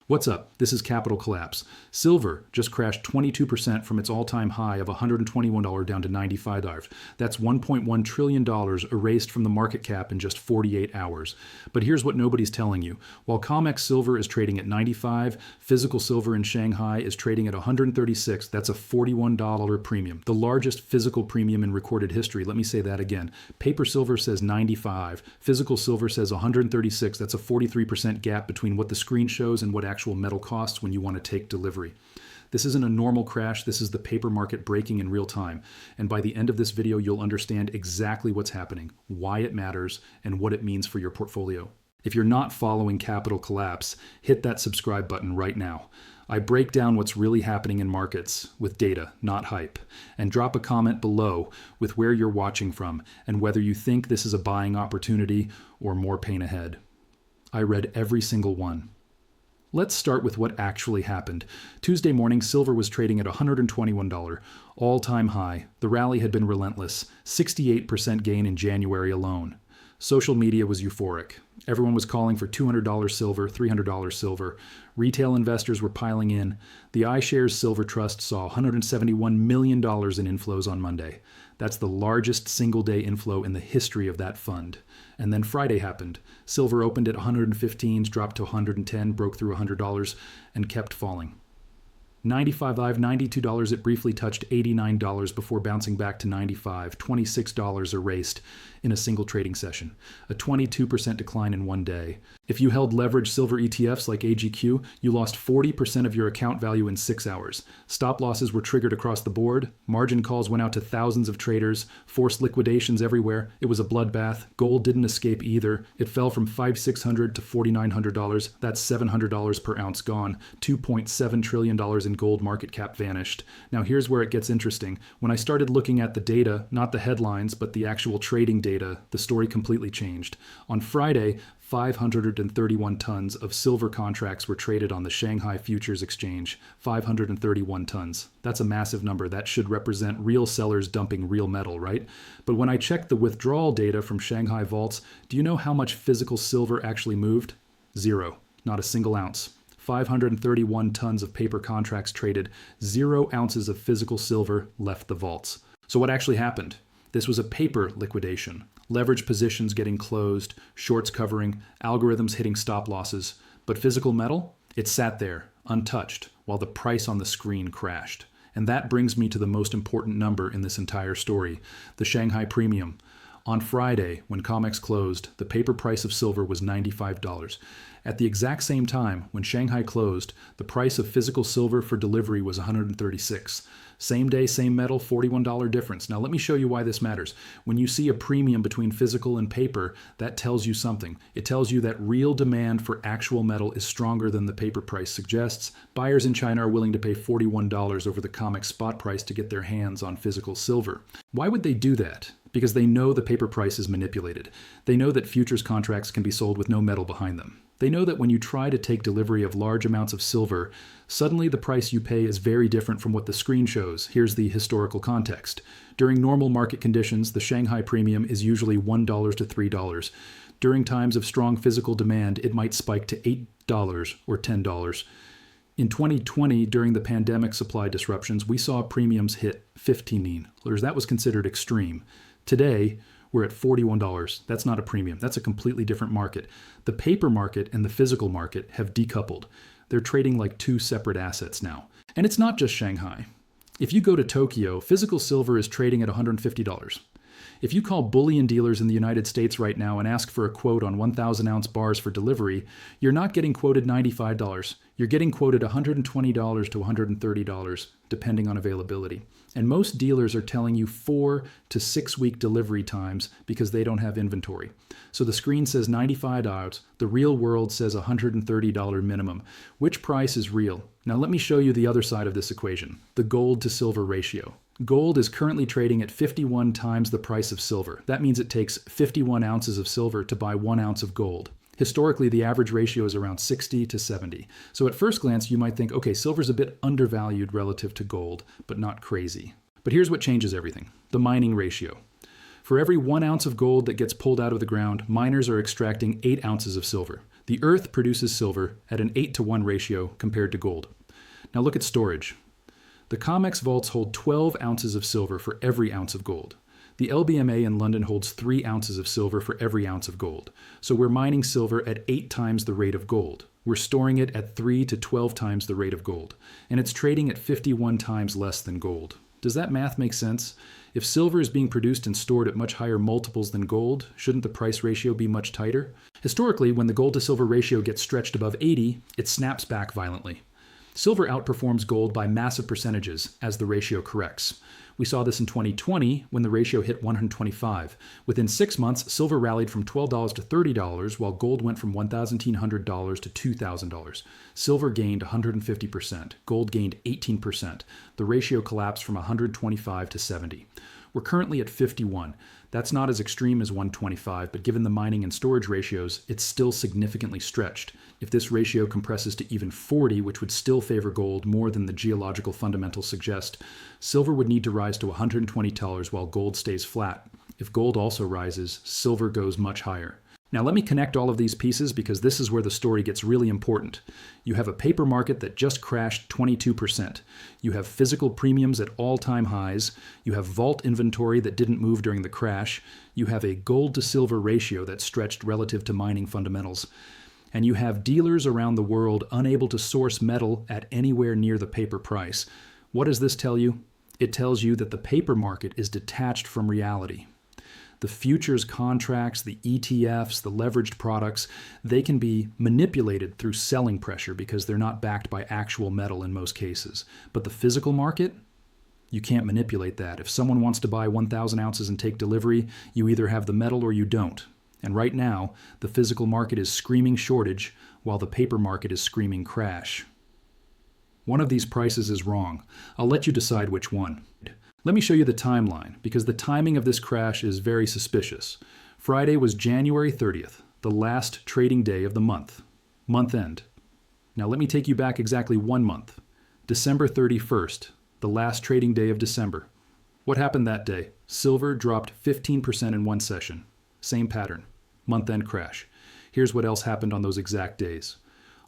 What's up? This is Capital Collapse. Silver just crashed 22% from its all-time high of $121 down to $95. That's $1.1 trillion erased from the market cap in just 48 hours. But here's what nobody's telling you. While COMEX silver is trading at 95, physical silver in Shanghai is trading at 136. That's a $41 premium, the largest physical premium in recorded history. Let me say that again. Paper silver says 95. Physical silver says 136. That's a 43% gap between what the screen shows and what actual metal costs when you want to take delivery. This isn't a normal crash, this is the paper market breaking in real time. And by the end of this video, you'll understand exactly what's happening, why it matters, and what it means for your portfolio. If you're not following Capital Collapse, hit that subscribe button right now. I break down what's really happening in markets with data, not hype. And drop a comment below with where you're watching from and whether you think this is a buying opportunity or more pain ahead. I read every single one. Let's start with what actually happened. Tuesday morning, silver was trading at $121, all-time high. The rally had been relentless, 68% gain in January alone. Social media was euphoric. Everyone was calling for $200 silver, $300 silver. Retail investors were piling in. The iShares Silver Trust saw $171 million in inflows on Monday. That's the largest single-day inflow in the history of that fund. And then Friday happened. Silver opened at 115s, dropped to 110, broke through $100, and kept falling. $95, $92, it briefly touched $89 before bouncing back to $95, $26 erased in a single trading session, a 22% decline in one day. If you held leveraged silver ETFs like AGQ, you lost 40% of your account value in 6 hours. Stop losses were triggered across the board, margin calls went out to thousands of traders, forced liquidations everywhere. It was a bloodbath. Gold didn't escape either. It fell from $5,600 to $4,900. That's $700 per ounce gone. $2.7 trillion in gold market cap vanished. Now here's where it gets interesting. When I started looking at the data, not the headlines, but the actual trading data, the story completely changed. On Friday, 531 tons of silver contracts were traded on the Shanghai Futures Exchange. 531 tons. That's a massive number. That should represent real sellers dumping real metal, right? But when I checked the withdrawal data from Shanghai vaults, do you know how much physical silver actually moved? Zero. Not a single ounce. 531 tons of paper contracts traded. 0 ounces of physical silver left the vaults. So what actually happened? This was a paper liquidation. Leverage positions getting closed, shorts covering, algorithms hitting stop losses. But physical metal? It sat there, untouched, while the price on the screen crashed. And that brings me to the most important number in this entire story, the Shanghai premium. On Friday, when COMEX closed, the paper price of silver was $95. At the exact same time, when Shanghai closed, the price of physical silver for delivery was $136. Same day, same metal, $41 difference. Now let me show you why this matters. When you see a premium between physical and paper, that tells you something. It tells you that real demand for actual metal is stronger than the paper price suggests. Buyers in China are willing to pay $41 over the COMEX spot price to get their hands on physical silver. Why would they do that? Because they know the paper price is manipulated. They know that futures contracts can be sold with no metal behind them. They know that when you try to take delivery of large amounts of silver, suddenly the price you pay is very different from what the screen shows. Here's the historical context. During normal market conditions, the Shanghai premium is usually $1 to $3. During times of strong physical demand, it might spike to $8 or $10. In 2020, during the pandemic supply disruptions, we saw premiums hit $15. That was considered extreme. Today, we're at $41. That's not a premium. That's a completely different market. The paper market and the physical market have decoupled. They're trading like two separate assets now. And it's not just Shanghai. If you go to Tokyo, physical silver is trading at $150. If you call bullion dealers in the United States right now and ask for a quote on 1,000-ounce bars for delivery, you're not getting quoted $95. You're getting quoted $120 to $130, depending on availability. And most dealers are telling you 4 to 6 week delivery times because they don't have inventory. So the screen says $95, the real world says $130 minimum. Which price is real? Now let me show you the other side of this equation, the gold to silver ratio. Gold is currently trading at 51 times the price of silver. That means it takes 51 ounces of silver to buy 1 ounce of gold. Historically, the average ratio is around 60 to 70. So at first glance, you might think, okay, silver's a bit undervalued relative to gold, but not crazy. But here's what changes everything, the mining ratio. For every 1 ounce of gold that gets pulled out of the ground, miners are extracting 8 ounces of silver. The Earth produces silver at an 8-to-1 ratio compared to gold. Now look at storage. The COMEX vaults hold 12 ounces of silver for every ounce of gold. The LBMA in London holds 3 ounces of silver for every ounce of gold. So we're mining silver at 8 times the rate of gold. We're storing it at 3 to 12 times the rate of gold. And it's trading at 51 times less than gold. Does that math make sense? If silver is being produced and stored at much higher multiples than gold, shouldn't the price ratio be much tighter? Historically, when the gold to silver ratio gets stretched above 80, it snaps back violently. Silver outperforms gold by massive percentages as the ratio corrects. We saw this in 2020 when the ratio hit 125. Within 6 months, silver rallied from $12 to $30, while gold went from $1,900 to $2,000. Silver gained 150%. Gold gained 18%. The ratio collapsed from 125 to 70. We're currently at 51. That's not as extreme as 125, but given the mining and storage ratios, it's still significantly stretched. If this ratio compresses to even 40, which would still favor gold more than the geological fundamentals suggest, silver would need to rise to $120 while gold stays flat. If gold also rises, silver goes much higher. Now let me connect all of these pieces because this is where the story gets really important. You have a paper market that just crashed 22%. You have physical premiums at all-time highs. You have vault inventory that didn't move during the crash. You have a gold to silver ratio that stretched relative to mining fundamentals. And you have dealers around the world unable to source metal at anywhere near the paper price. What does this tell you? It tells you that the paper market is detached from reality. The futures contracts, the ETFs, the leveraged products, they can be manipulated through selling pressure because they're not backed by actual metal in most cases. But the physical market, you can't manipulate that. If someone wants to buy 1,000 ounces and take delivery, you either have the metal or you don't. And right now, the physical market is screaming shortage while the paper market is screaming crash. One of these prices is wrong. I'll let you decide which one. Let me show you the timeline, because the timing of this crash is very suspicious. Friday was January 30th, the last trading day of the month end. Now let me take you back exactly 1 month. December 31st, the last trading day of December. What happened that day? Silver dropped 15% in one session. Same pattern. Month-end crash. Here's what else happened on those exact days.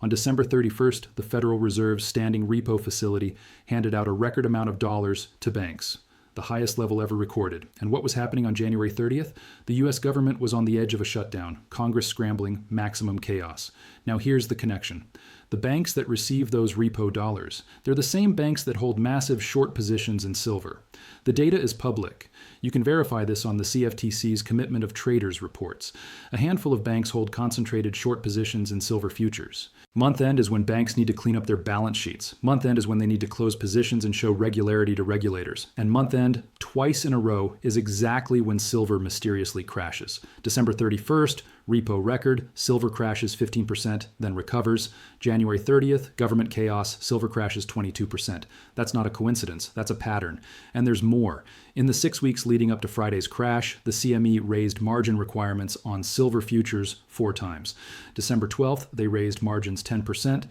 On December 31st, the Federal Reserve's standing repo facility handed out a record amount of dollars to banks, the highest level ever recorded. And what was happening on January 30th? The U.S. government was on the edge of a shutdown, Congress scrambling, maximum chaos. Now here's the connection. The banks that receive those repo dollars, they're the same banks that hold massive short positions in silver. The data is public. You can verify this on the CFTC's Commitment of Traders reports. A handful of banks hold concentrated short positions in silver futures. Month end is when banks need to clean up their balance sheets. Month end is when they need to close positions and show regularity to regulators. And month end, twice in a row, is exactly when silver mysteriously crashes. December 31st, repo record, silver crashes 15%, then recovers. January 30th, government chaos, silver crashes 22%. That's not a coincidence, that's a pattern. And there's more. In the 6 weeks leading up to Friday's crash, the CME raised margin requirements on silver futures 4 times. December 12th, they raised margins 10%.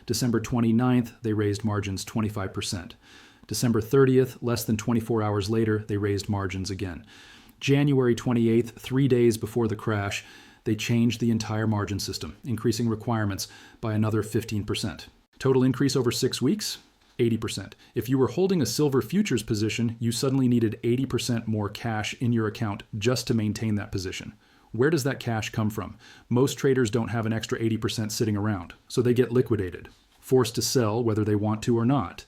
December 29th, they raised margins 25%. December 30th, less than 24 hours later, they raised margins again. January 28th, 3 days before the crash, they changed the entire margin system, increasing requirements by another 15%. Total increase over 6 weeks? 80%. If you were holding a silver futures position, you suddenly needed 80% more cash in your account just to maintain that position. Where does that cash come from? Most traders don't have an extra 80% sitting around, so they get liquidated, forced to sell whether they want to or not.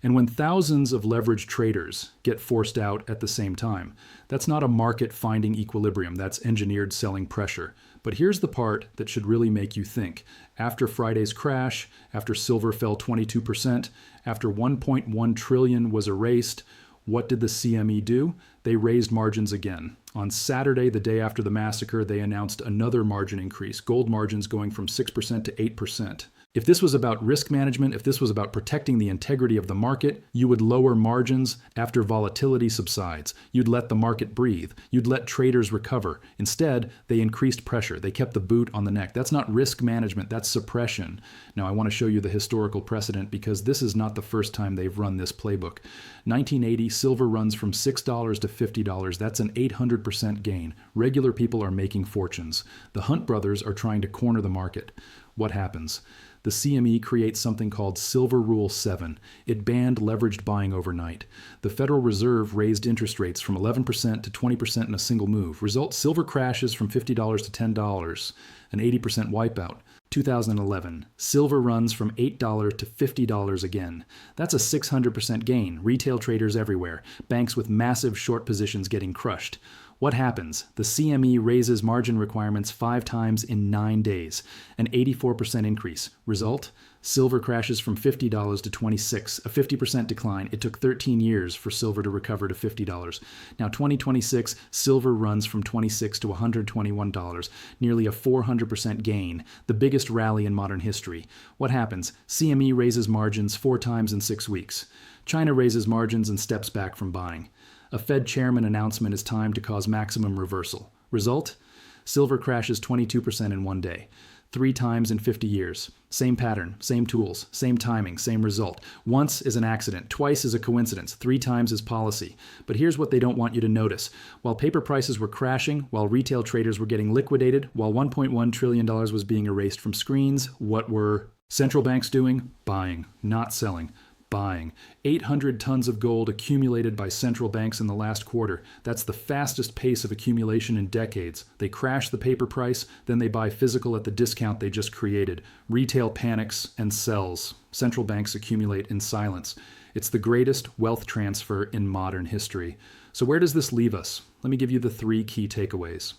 And when thousands of leveraged traders get forced out at the same time, that's not a market finding equilibrium, that's engineered selling pressure. But here's the part that should really make you think. After Friday's crash, after silver fell 22%, after 1.1 trillion was erased, what did the CME do? They raised margins again. On Saturday, the day after the massacre, they announced another margin increase, gold margins going from 6% to 8%. If this was about risk management, if this was about protecting the integrity of the market, you would lower margins after volatility subsides. You'd let the market breathe. You'd let traders recover. Instead, they increased pressure. They kept the boot on the neck. That's not risk management, that's suppression. Now, I want to show you the historical precedent because this is not the first time they've run this playbook. 1980, silver runs from $6 to $50. That's an 800% gain. Regular people are making fortunes. The Hunt brothers are trying to corner the market. What happens? The CME creates something called Silver Rule 7. It banned leveraged buying overnight. The Federal Reserve raised interest rates from 11% to 20% in a single move. Result, silver crashes from $50 to $10, an 80% wipeout. 2011, silver runs from $8 to $50 again. That's a 600% gain. Retail traders everywhere. Banks with massive short positions getting crushed. What happens? The CME raises margin requirements 5 times in 9 days, an 84% increase. Result? Silver crashes from $50 to $26, a 50% decline. It took 13 years for silver to recover to $50. Now, 2026, silver runs from $26 to $121, nearly a 400% gain, the biggest rally in modern history. What happens? CME raises margins 4 times in 6 weeks. China raises margins and steps back from buying. A Fed chairman announcement is timed to cause maximum reversal. Result? Silver crashes 22% in 1 day. 3 times in 50 years. Same pattern, same tools, same timing, same result. Once is an accident, twice is a coincidence, 3 times is policy. But here's what they don't want you to notice. While paper prices were crashing, while retail traders were getting liquidated, while $1.1 trillion was being erased from screens, what were central banks doing? Buying, not selling. Buying. 800 tons of gold accumulated by central banks in the last quarter. That's the fastest pace of accumulation in decades. They crash the paper price, then they buy physical at the discount they just created. Retail panics and sells. Central banks accumulate in silence. It's the greatest wealth transfer in modern history. So where does this leave us? Let me give you the 3 key takeaways.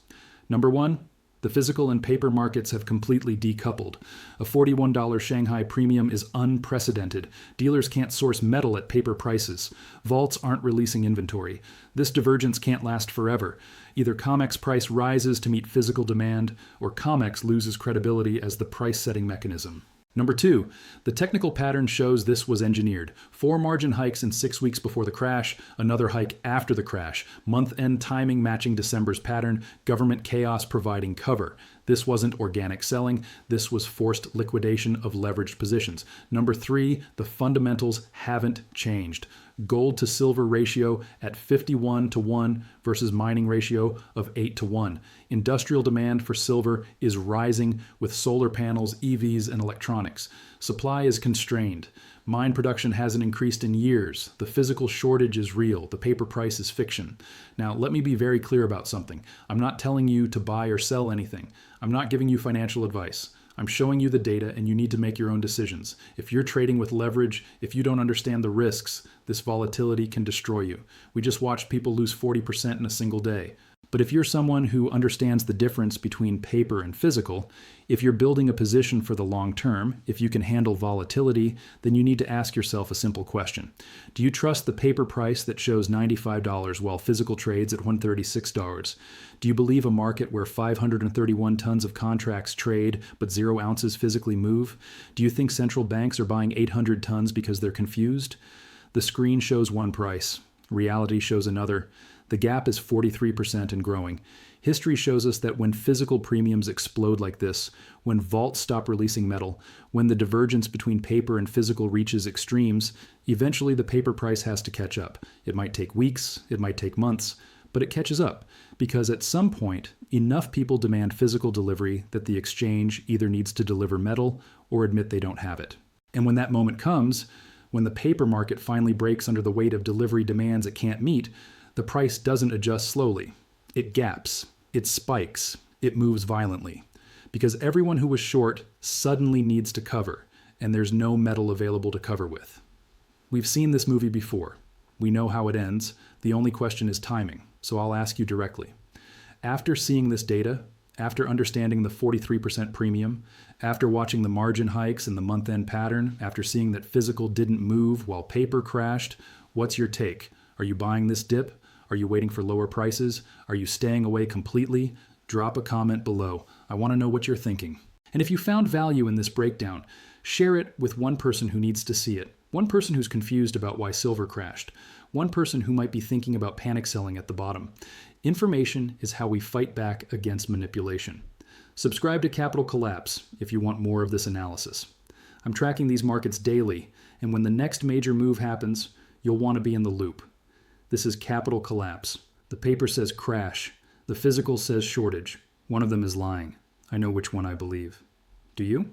Number 1, the physical and paper markets have completely decoupled. A $41 Shanghai premium is unprecedented. Dealers can't source metal at paper prices. Vaults aren't releasing inventory. This divergence can't last forever. Either COMEX price rises to meet physical demand, or COMEX loses credibility as the price-setting mechanism. Number 2, the technical pattern shows this was engineered. 4 margin hikes in 6 weeks before the crash, another hike after the crash, month-end timing matching December's pattern, government chaos providing cover. This wasn't organic selling, this was forced liquidation of leveraged positions. Number 3, the fundamentals haven't changed. Gold to silver ratio at 51 to 1 versus mining ratio of 8 to 1. Industrial demand for silver is rising with solar panels, EVs, and electronics. Supply is constrained. Mine production hasn't increased in years. The physical shortage is real. The paper price is fiction. Now, let me be very clear about something. I'm not telling you to buy or sell anything. I'm not giving you financial advice. I'm showing you the data and you need to make your own decisions. If you're trading with leverage, if you don't understand the risks, this volatility can destroy you. We just watched people lose 40% in a single day. But if you're someone who understands the difference between paper and physical, if you're building a position for the long term, if you can handle volatility, then you need to ask yourself a simple question. Do you trust the paper price that shows $95 while physical trades at $136? Do you believe a market where 531 tons of contracts trade but 0 ounces physically move? Do you think central banks are buying 800 tons because they're confused? The screen shows one price. Reality shows another. The gap is 43% and growing. History shows us that when physical premiums explode like this, when vaults stop releasing metal, when the divergence between paper and physical reaches extremes, eventually the paper price has to catch up. It might take weeks, it might take months, but it catches up because at some point, enough people demand physical delivery that the exchange either needs to deliver metal or admit they don't have it. And when that moment comes, when the paper market finally breaks under the weight of delivery demands it can't meet, the price doesn't adjust slowly. It gaps, it spikes, it moves violently. Because everyone who was short suddenly needs to cover, and there's no metal available to cover with. We've seen this movie before. We know how it ends. The only question is timing. So I'll ask you directly. After seeing this data, after understanding the 43% premium, after watching the margin hikes and the month-end pattern, after seeing that physical didn't move while paper crashed, what's your take? Are you buying this dip? Are you waiting for lower prices? Are you staying away completely? Drop a comment below. I want to know what you're thinking. And if you found value in this breakdown, share it with one person who needs to see it, one person who's confused about why silver crashed, one person who might be thinking about panic selling at the bottom. Information is how we fight back against manipulation. Subscribe to Capital Collapse if you want more of this analysis. I'm tracking these markets daily, and when the next major move happens, you'll want to be in the loop. This is Capital Collapse. The paper says crash. The physical says shortage. One of them is lying. I know which one I believe. Do you?